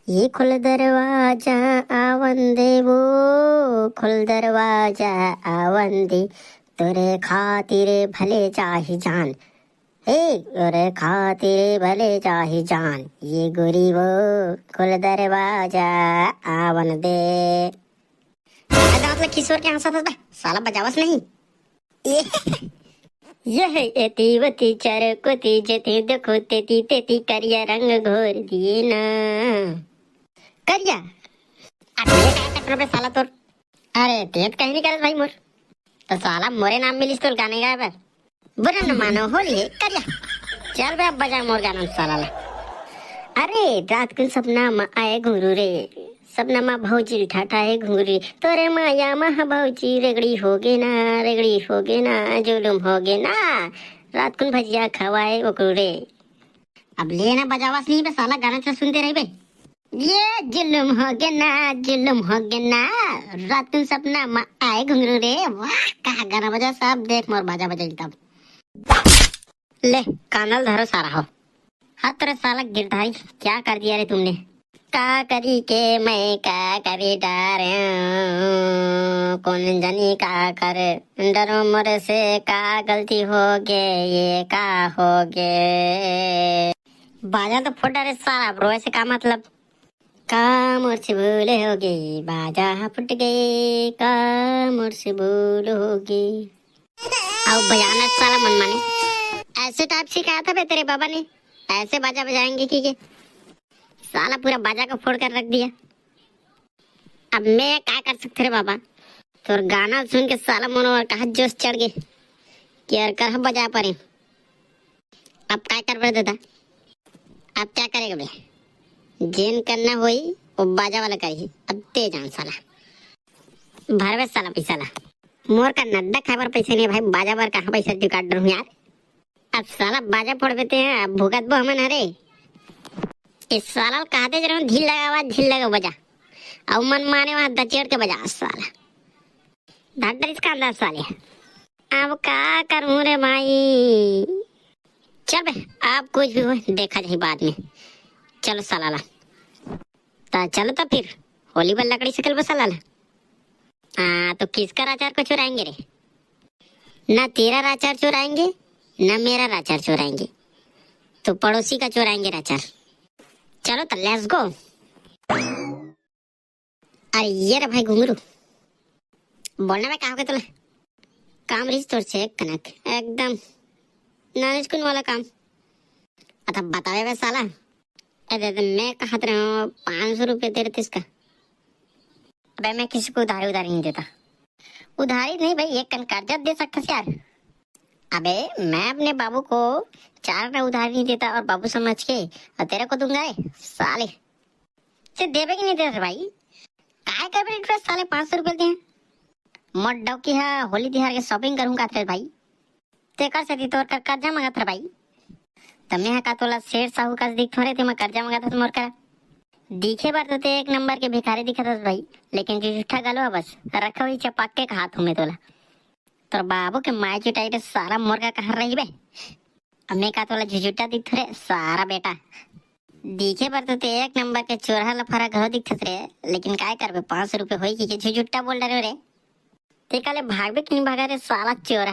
ये खुल दरवाजा आवन दे वो खुल दरवाजा आवन दे तेरे खातिर भले चाहे जान हे तेरे खातिर भले चाहे जान ये गोरी वो खुल दरवाजा आवन दे। मतलब किशोर के हंसा था साला बजावस नहीं ये यह एती वती चरकुती जती देखो तेती तेती करिया रंग घोर दिए ना करिया अरे काय कटर पे साला तोर अरे तेत कहीं नहीं करत भाई मोर तो साला मोरे नाम मिलिस तो गाने गाए पर बुरा न मानो होली है करिया चल बे अब बजा मोर गाना साला ला। अरे रात को सपना में आए घुंगरू रे सपना में भौजी ठाठा है घुंगरी तोरे माया महा भौजी रेगड़ी होगे ना जुलुम होगे ना रात को भजिया खवाए ओकरे। अब लेना बजावास नहीं बे साला गाना तो सुनते रही बे ये जुलुम होगे ना रात को सपना में आए घुंगरू रे वाह कहा गाना बजा सब देख मोर बाजा बजा तब ले कानल धरो सारा हो हाथ तेरे साला गिरधारी क्या कर दिया रे तुमने का करी के मैं का करी डारे कौन जानी का कर डरो मोर से का गलती हो गे ये का हो गे बाजा तो फुटा रे सारा ब्रो ऐसे का मतलब का मोर से भूल हो गई बाजा फुट गए का मोर से भूल हो गई। अब बजाना सारा मन माने ऐसे टाइप सिखाया था बे तेरे बाबा ने ऐसे बाजा बजाएंगे की साला पूरा बाजा को फोड़ कर रख दिया। अब मैं क्या कर सकते रे बाबा तो गाना सुन के साला मनो और कहा जोश चढ़ गए कि यार कर बजा परे अब क्या कर पड़े दादा अब क्या करेगा बे जेन करना होई वो बाजा वाला करी अब ते जान साला भरवे साला पैसा ला मोर का नड्डा खाबर पैसे नहीं भाई बाजा बार कहाँ पैसा जुगाड़ डरूं यार अब साला बाजा फोड़ देते हैं अब भुगत बो हमें अरे इस साला कहते जरा ढील लगा बजा अब मन माने वहां दचेड़ के बजा साला धड्डर इसका अंदर साले अब क्या करूं रे भाई चल बे आप कुछ भी हो देखा जाए बाद में चलो साला ला चलो तो फिर होली पर लकड़ी से कल साला ला तो किसका राचार को चुराएंगे रे ना तेरा राचार चुराएंगे ना मेरा राचार चुराएंगे तो पड़ोसी का चुराएंगे राचार चलो तो लेट्स गो। अरे ये रे भाई घुंगरू बोलने में कहा तुला काम रिस तोर से कनक एकदम नानिस्कुन वाला काम अथा बतावे वे साला अरे मैं कहा रहा 500 रुपये दे रहे इसका अबे मैं किसी को उधारी नहीं देता उधारी नहीं भाई एक कन कर्जा दे सकता यार अबे मैं अपने बाबू को 4 में उधार नहीं देता और बाबू समझ के और तेरे को दूंगा साले से देवे की नहीं देते भाई काय कर रहे साले 500 रुपये दे मोट डौ की है होली तिहार के शॉपिंग करूंगा तेरे भाई ते कर सकती तो कर कर्जा मांगा था भाई तमने है का तोला शेर साहू का दिख थोड़े थे मैं कर्जा मांगा था मोर कर दिखे बार तो ते एक नंबर के भिखारी दिखा था भाई लेकिन जो झूठा गलवा बस रखा हुई चपाके का हाथ में तोला तो बाबू के माय चुटाई सारा मुर्गा कहाँ रही बे अम्मे का तोला झुझुटा दिख रे सारा बेटा दिखे पर तो एक नंबर के चोरा लफारा घर दिख रे लेकिन काय कर 500 रुपये हो कि झुझुटा बोल रहे रे ते काले भाग भी नहीं भागा रे साला चोरा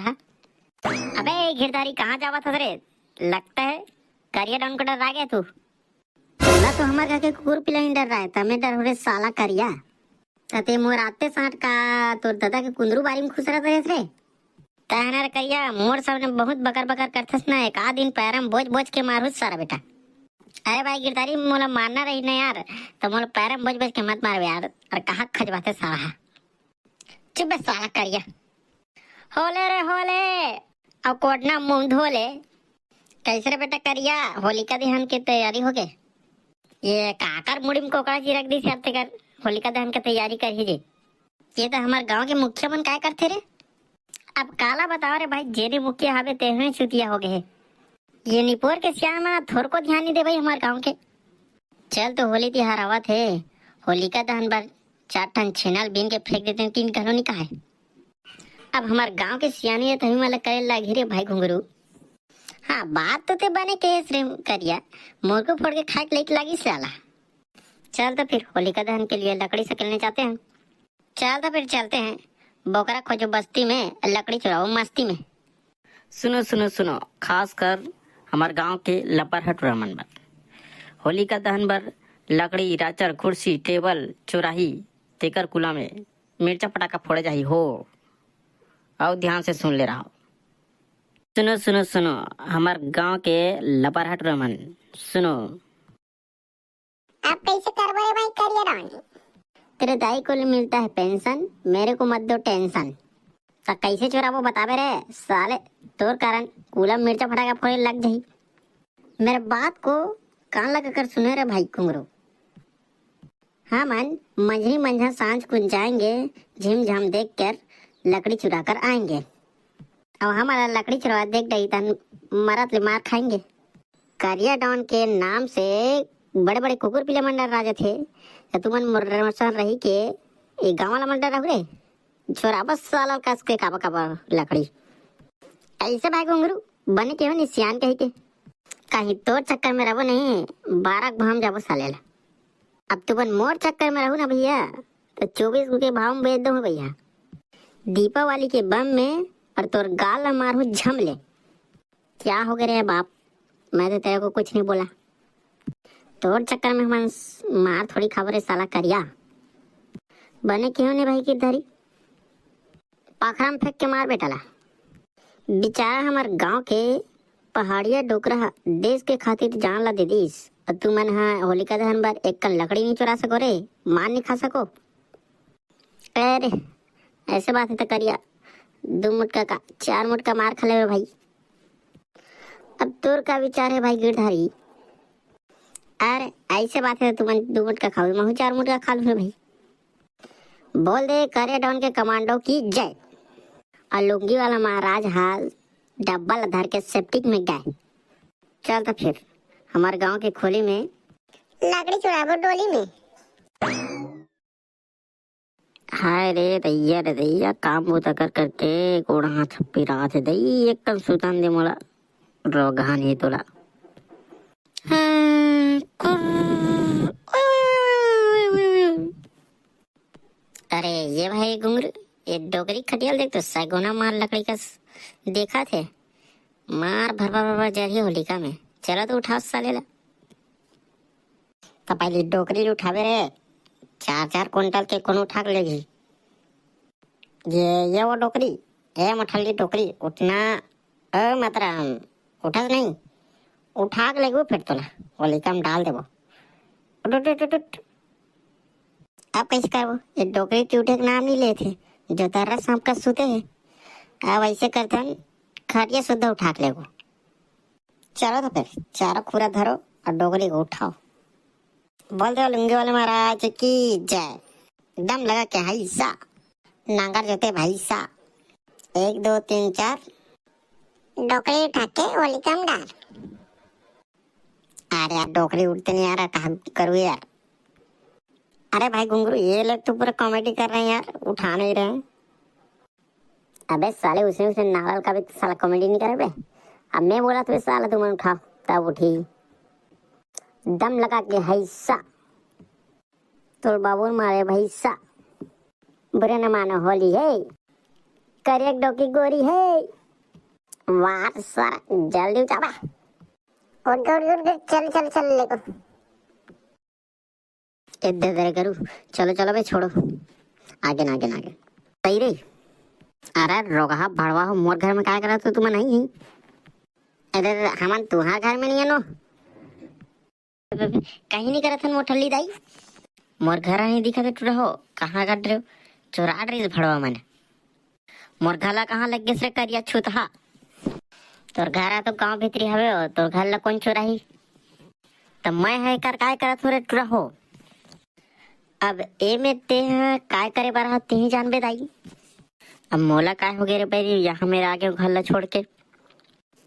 अबे गिरधारी कहाँ जावा था रे लगता है करिया डाउन को डर रहा गया तू ना तो हमारे घर के कुकुर पिला ही डर रहा है तमें डर हो रे साला करिया ते मोर आते साठ का तो दादा के कुंदरू बारी में खुश रहता रे कहना करिया मोर सामने बहुत बकर करथस ना एक आध दिन पैरम बोझ के मारूस सारा बेटा अरे भाई गिरधारी मोला मारना रही ना यार तो मोला पैरम बोझ के मत मार यार और कहाँ खजवाते साला चुप साला करिया होले रे होले अब कोटना मुंह धोले कैसे रे बेटा करिया होलिका दहन की तैयारी हो गए ये काकर मुड़ी में कोकड़ा जी रख दी से कर होलिका दहन की तैयारी कर ही ये तो हमारे गांव के मुखिया मन काय करते रे अब काला बताओ रे भाई जेने मुखिया हवे तेहने छुतिया हो गए ये निपोर के श्यामा थोर को ध्यान नहीं दे भाई हमारे गांव के चल तो होली तिहार आवत है होलिका दहन पर 4 टन छेनाल बीन के फेंक देते हैं 3 कलोनी का है अब हमारे गांव के सियानी तभी वाला करे लागी रे भाई घुंगरू हाँ बात तो ते बने के करिया मोर को फोड़ के खाए लेके लगी साला चल तो फिर होलिका दहन के लिए लकड़ी से खेलने जाते हैं। चल तो फिर चलते हैं। बोकरा खोजो बस्ती में, लकड़ी चुराओ मस्ती में। सुनो सुनो सुनो, खास कर हमार गांव के लपरहट रमन बर होलिका दहन बर लकड़ी राचर कुर्सी टेबल चुराही तेकर कुला में मिर्चा पटाखा फोड़े जाही हो। और ध्यान से सुन ले रहा हो। सुनो सुनो सुनो, हमार गांव के लपरहट रमन सुनो। आप कैसे कर रहे भाई करियर ऑन? तेरे दाई को मिलता है पेंशन, मेरे को मत दो टेंशन। तो कैसे चुरावो बतावे रे साले, तोर कारण कूला मिर्चा फटाका फोड़े लग जाही। मेरे बात को कान लगा कर सुने रे भाई कुंगरू। हाँ मन मंझी मंझा सांझ को जाएंगे, झिम झाम देख कर लकड़ी चुरा कर आएंगे। और हमारा लकड़ी चुरा देख गई तन मरत ले मार खाएंगे। करिया डॉन के नाम से बड़े बड़े कुकुर पीले मंडर राजा थे। तो तुमन मुर्रमसन रही के ये गाँव वाला मंडर रह रे छोरा बस साला कस के काबा काबा लकड़ी। ऐसे भाई घुंगरू बने के हो निसियान कही के कहीं तोर चक्कर में रहो नहीं, 12 भाम जाबो सालेला। अब तुमन मोर चक्कर में रहो ना भैया तो 24 के भाव में बेच दो भैया, दीपावली के बम में। और तोर गाल ना मारू झम ले। क्या हो गया रे बाप, मैं तो तेरे को कुछ नहीं बोला। तोर चक्कर में हम मार थोड़ी खबर है साला करिया। बने क्यों नहीं भाई किधरी पाखरा में फेंक के मार बेटाला। बेचारा हमार गांव के पहाड़िया डोकरा देश के खातिर जान ला दे दीस। और तू मन हाँ होलिका दहन बार एक कल लकड़ी नहीं चुरा सको रे, मार नहीं खा सको। अरे ऐसे बात है तो करिया 2 मुटका का 4 मुटका मार खा ले भाई। अब तोर का विचार है भाई गिरधारी? अरे ऐसे बात है तो तुम 2 मुटका खाओ, मैं 4 मुटका खा लूँ भाई। बोल दे करिया डॉन के कमांडो की जय। और लुंगी वाला महाराज हाल डब्बा धर के सेप्टिक में गए। चल तो फिर हमारे गांव के खोली में लकड़ी चुराबो डोली में। हाय रे दैया काम बूता कर करके गोड़ा हाथ पिरा थे दई एकदम सुतान दे मोला रोगान ही तोला। अरे ये भाई घुंगरू ये डोगरी खटियाल देख तो सैगोना मार लकड़ी का देखा थे मार भरवा भरवा जरिए होलिका में। चलो तो उठाओ साले ला। तो पहले डोकरी उठावे रे 4-4 क्विंटल के कौन उठा के लेगी। ये वो डोकरी ए मठल्ली डोकरी उठना मात्रा उठा नहीं उठा के लेगो फिर तोला होलिका में डाल देबो। अब कैसे करबो? ये डोकरी टूटे के नाम नहीं लेते जो दर्रा सांप का सुते है। अब ऐसे करते हैं खटिया सुद्धा उठा के लेगो। चलो तो फिर चारों खुरा धरो और डोकरी को उठाओ। बोल दो लुंगी वाले महाराज की जय। दम लगा के हाईसा नांगर जोते भाईसा 1 2 3 4 डोकरी उठा के होलिका में डाल। अरे यार डोकरी उठते नहीं आ रहा, कहाँ करूँ यार। अरे भाई घुंगरू ये लोग तो पूरा कॉमेडी कर रहे हैं यार, उठा नहीं रहे। अबे साले उसे नावल का भी साला कॉमेडी नहीं करे बे। अब मैं बोला तो साला तुम उठाओ तब उठी। दम लगा के हैसा तोर बाबू मारे भैसा बुरे न मानो होली है करिया डोकी गोरी है। वाह सारा जल्दी उठावा उठ चल लेको इधर इधर करूँ। चलो चलो भाई छोड़ो आगे ना सही रे। अरे रोगा भड़वा हो मोर घर में क्या करा तो तुम नहीं है। अरे हम तुम्हारे घर में नहीं है नो कहीं नहीं करा था मोठल्ली दाई मोर घर नहीं दिखा तो रहो कहाँ काट रहे हो चोरा रही भड़वा मैंने मोर घला कहाँ लग गए करिया छूतहा तोर घर तो गाँव भीतरी हवे हो तोर घर ला कौन चोराही तो मैं है कर काय करा थोड़े रहो। अब ए में ते काय करे बार ते ही जान बे दाई। अब मोला काय हो गए रे भाई यहाँ मेरे आगे घर ला छोड़ के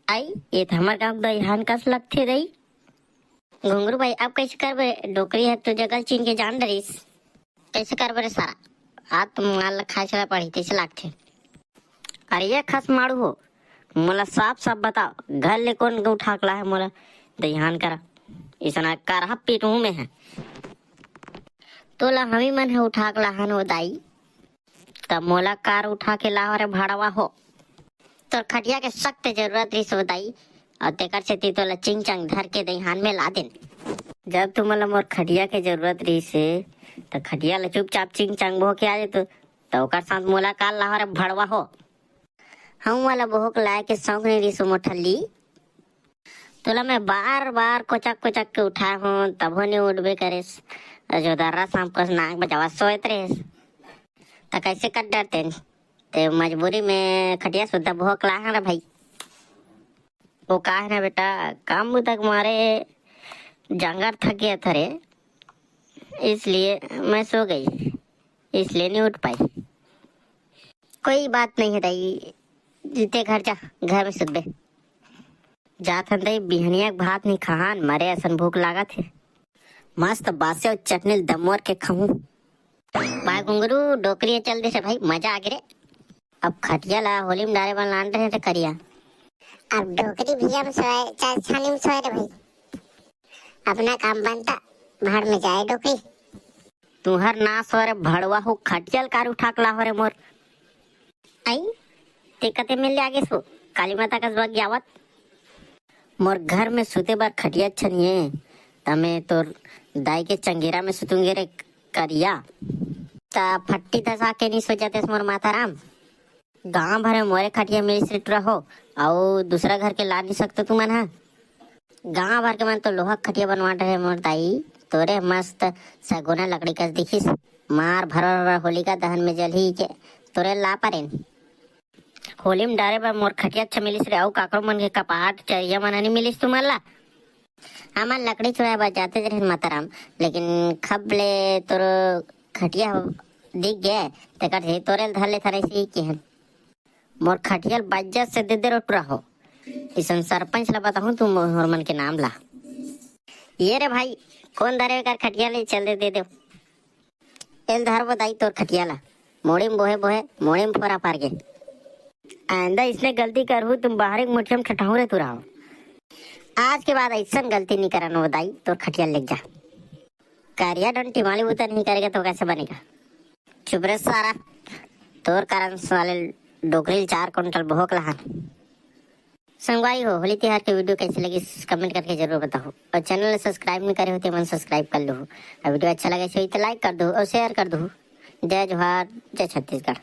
आई ये तो हमारे गाँव दईहान कस लगते दई। घुंगरू भाई अब कैसे करबे डोकरी है तो जगह चीन के जान डरीस कैसे करबे रे सारा आज तुम माल खाए चला पड़ी कैसे लागते। अरे ये खस मारू हो मोला साफ साफ बताओ घर ले कौन उठा के ला है मोला दईहान करा इसना कर पीटू में है। तोला हमी मन है उठा के लाहन हो दाई, तब मोला कार उठा के लाहो रे भाड़वा हो। तोर खटिया के सख्त जरूरत रही हो दाई, और तेकर से ती तोला चिंग चांग धर के दईहान में ला देन। जब तुमला मोर खटिया के जरूरत रही से तो खटिया ला चुपचाप चिंग चांग बो के आ जेतो, तो ओकर साथ मोला कार लाहो रे भाड़वा हो। हम वाला बोहक लाए के शौक नहीं रही सो मोठल्ली, तोला मैं बार बार कोचक कोचक के उठाया हूँ तब नहीं उठबे करेस, जो दर्रा शाम को नाक बजावा सोत रहे तो कैसे कर डरते ते मजबूरी में खटिया सुद्धा भोक ला रे भाई। वो का है ना बेटा, काम तक मारे जांगर थक गया था रे, इसलिए मैं सो गई, इसलिए नहीं उठ पाई। कोई बात नहीं है दाई, जीते घर जा, घर में सुबह जात हन दाई, बिहनिया के भात नहीं खान मरे असन भूख लागत है। मस्त बासे और चटनी दमोर के खाऊं। भाई घुंगरू डोकरी चल दे से भाई, मजा आ गिरे। अब खटिया ला होली में डारे वाला लान रहे थे करिया, अब डोकरी भी हम सोए चाहे छानी में सोए रे भाई, अपना काम बनता भाड़ में जाए डोकरी। तुहर ना सो रे भड़वा हो, खटियल कार उठा के लाहो रे मोर। आई ते कते मिल आगे सो काली माता का जवाग आवत मोर घर में सुते बार खटिया छनिए, तमे तोर दाई के चंगेरा में सुतूंगे रे करिया, ता फट्टी धसा के नहीं सो जाते मोर माता राम। गांव भर में मोरे खटिया मिली से रहो और दूसरा घर के ला नहीं सकते तुम मन है। गांव भर के मन तो लोहा खटिया बनवा रहे मोर दाई, तोरे मस्त सगुना लकड़ी कस दिखिस, मार भर होलिका दहन में जलही के तोरे ला पारे। होली में डारे बार मोर खटिया अच्छा मिलिस रे, और काकरो मन के कपाट चरिया मन नहीं मिलिस तुमला। हमार लकड़ी चुराए बार जाते रहे माताराम, लेकिन खब ले तोर खटिया दिख गए तेकर हे तोरे धर ले थरे से की है। मोर खटिया बज्जत से दे दे रोटरा हो, इसन सरपंच ला बताऊं तुम मोर मन के नाम ला। ये रे भाई कौन धरे कर खटिया ले चल दे दे एल धर बताई तोर खटिया ला, मोड़ी में बोहे बोहे मोड़ी में फोरा पार गे। आइंदा इसने गलती कर हूँ तुम बाहर एक मुठिया में ठठाऊ रे तू रहो, आज के बाद ऐसा गलती नहीं करना बताई तो खटिया ले जा। करिया डंटी माली उतर नहीं करेगा तो कैसे बनेगा। चुप रे सारा, तोर कारण साले डोकरी 4 क्विंटल भोक लहान। संगवाई हो, होली त्योहार के वीडियो कैसे लगी कमेंट करके जरूर बताओ, और चैनल सब्सक्राइब नहीं करे हो तो मन सब्सक्राइब कर लो, और वीडियो अच्छा लगे तो लाइक कर दो और शेयर कर दो। जय जोहार, जय छत्तीसगढ़।